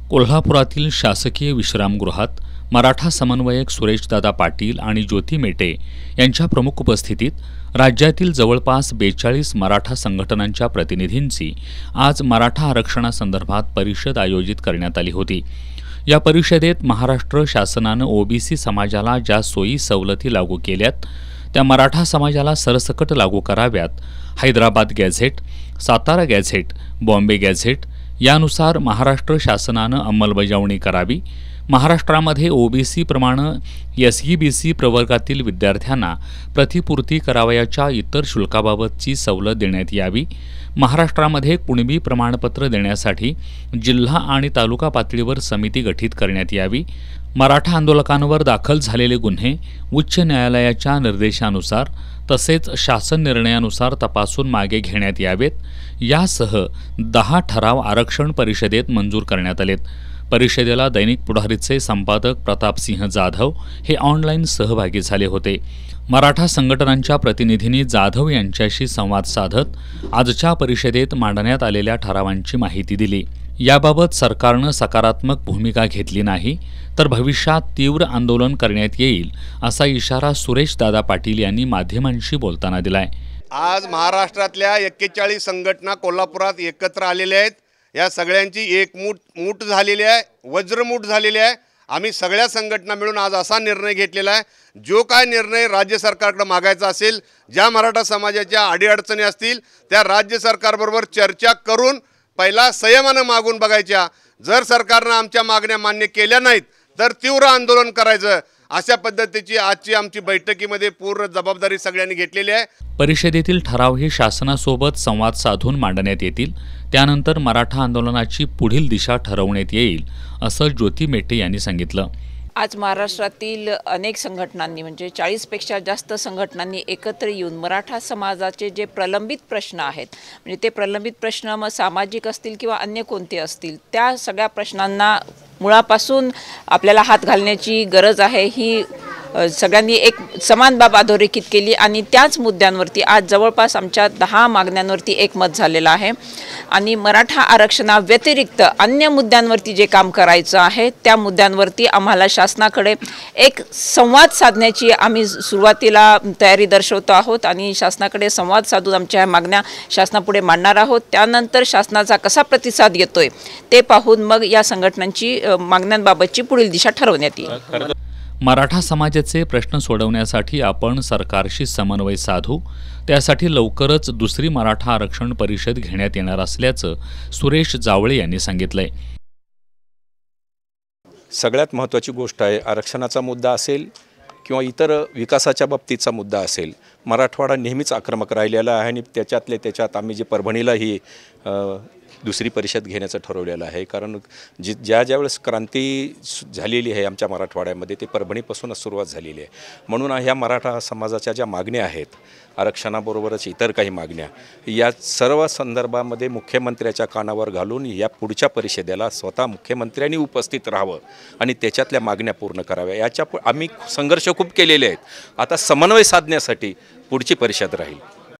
कोल्हापुरातील शासकीय विश्रामगृहात मराठा समन्वयक सुरेशदादा पाटील आणि ज्योती मेटे यांच्या प्रमुख उपस्थितीत राज्यातील जवळपास 42 मराठा संघटनांच्या प्रतिनिधींची आज मराठा आरक्षणासंदर्भात परिषद आयोजित करण्यात आली होती। या परिषदेत महाराष्ट्र शासनानं ओबीसी समाजाला ज्या सोयी सवलती लागू केल्यात त्या मराठा समाजाला सरसकट लागू कराव्यात, Hyderabad gadget, Satara gadget, Bombay gadget यानुसार महाराष्ट्र शासनानं अंमलबजावणी करावी, महाराष्ट्रामध्ये ओबीसी प्रमाणे एसईबीसी प्रवर्गातील विद्यार्थ्यांना प्रतिपूर्ती करावयाच्या इतर शुल्काबाबतची सवलत देण्यात यावी, महाराष्ट्रामध्ये कुणबी प्रमाणपत्र देण्यासाठी जिल्हा आणि तालुका पातळीवर समिती गठीत करण्यात यावी, मराठा आंदोलकांवर दाखल झालेले गुन्हे उच्च न्यायालयाच्या निर्देशानुसार तसेच शासन निर्णयानुसार तपासून मागे घेण्यात यावेत, यासह 10 ठराव आरक्षण परिषदेत मंजूर करण्यात आलेत। परिषदेला दैनिक पुढारीचे संपादक प्रतापसिंह जाधव हे ऑनलाईन सहभागी झाले होते। मराठा संघटनांच्या प्रतिनिधींनी जाधव यांच्याशी संवाद साधत आजच्या परिषदेत मांडण्यात आलेल्या ठरावांची माहिती दिली। याबाबत सरकारनं सकारात्मक भूमिका घेतली नाही तर भविष्यात तीव्र आंदोलन करण्यात येईल असा इशारा सुरेशदादा पाटील यांनी माध्यमांशी बोलताना दिलाय। आज महाराष्ट्रातल्या 41 संघटना कोल्हापुरात एकत्र आलेल्या आहेत। या सगळ्यांची एकमूठ झालेली आहे, वज्रमूठ झालेली आहे। आम्ही सगळ्या संघटना मिळून आज असा निर्णय घेतलेला आहे, जो काय निर्णय राज्य सरकारकडे मागायचा असेल, ज्या मराठा समाजाच्या अडीअडचणी असतील त्या राज्य सरकारबरोबर चर्चा करून पहिला संयमानं मागून बघायच्या। जर सरकारनं आमच्या मागण्या मान्य केल्या नाहीत तर तीव्र आंदोलन करायचं। अशा पद्धतीची आजची आमची बैठकीमध्ये पूर्ण जबाबदारी सगळ्यांनी घेतलेली आहे। परिषदेतील ठराव हे शासनासोबत संवाद साधून मांडण्यात येतील, त्यानंतर मराठा आंदोलनाची पुढील दिशा ठरवण्यात येईल असं ज्योती मेटे यांनी सांगितलं। आज महाराष्ट्रातील अनेक संघटनांनी म्हणजे 40 पेक्षा जास्त संघटनांनी एकत्र येऊन मराठा समाजाचे जे प्रलंबित प्रश्न आहेत, म्हणजे ते प्रलंबित प्रश्न मग सामाजिक असतील किंवा अन्य कोणते असतील, त्या सगळ्या प्रश्नांना मुळापासून आपल्याला हात घालण्याची गरज आहे। ही सगळ्यांनी एक समान बाब अधोरेखित केली आणि त्याच मुद्द्यांवरती आज जवळपास आमच्या 10 मागण्यांवरती एकमत झालेलं आहे। आणि मराठा आरक्षणाव्यतिरिक्त अन्य मुद्द्यांवरती जे काम करायचं आहे त्या मुद्द्यांवरती आम्हाला शासनाकडे एक संवाद साधण्याची आम्ही सुरुवातीला तयारी दर्शवतो आहोत आणि शासनाकडे संवाद साधून आमच्या मागण्या शासनापुढे मांडणार आहोत। त्यानंतर शासनाचा कसा प्रतिसाद येतोय ते पाहून मग या संघटनांची मागण्यांबाबतची पुढील दिशा ठरवण्यात येईल। मराठा समाजाचे प्रश्न सोडवण्यासाठी आपण सरकारशी समन्वय साधू, त्यासाठी लवकरच दुसरी मराठा आरक्षण परिषद घेण्यात येणार असल्याचं सुरेश जावळे यांनी सांगितलंय। सगळ्यात महत्त्वाची गोष्ट आहे, आरक्षणाचा मुद्दा असेल किंवा इतर विकासाच्या बाबतीचा मुद्दा असेल, मराठवाडा नेहमीच आक्रमक राहिलेला आहे आणि त्याच्यात आम्ही जे परभणीला ही दुसरी परिषद घेण्याचं ठरवलेलं आहे। कारण ज्यावेळेस क्रांती झालेली आहे आमच्या मराठवाड्यामध्ये ते परभणीपासूनच सुरुवात झालेली आहे। म्हणून ह्या मराठा समाजाच्या ज्या मागण्या आहेत, आरक्षणाबरोबरच इतर काही मागण्या, या सर्व संदर्भामध्ये मुख्यमंत्र्याच्या कानावर घालून या पुढच्या परिषदेला स्वतः मुख्यमंत्र्यांनी उपस्थित राहावं आणि त्याच्यातल्या मागण्या पूर्ण कराव्या। आम्ही संघर्ष खूप केलेले आहेत। आता समन्वय साधण्यासाठी पुढची परिषद राहील।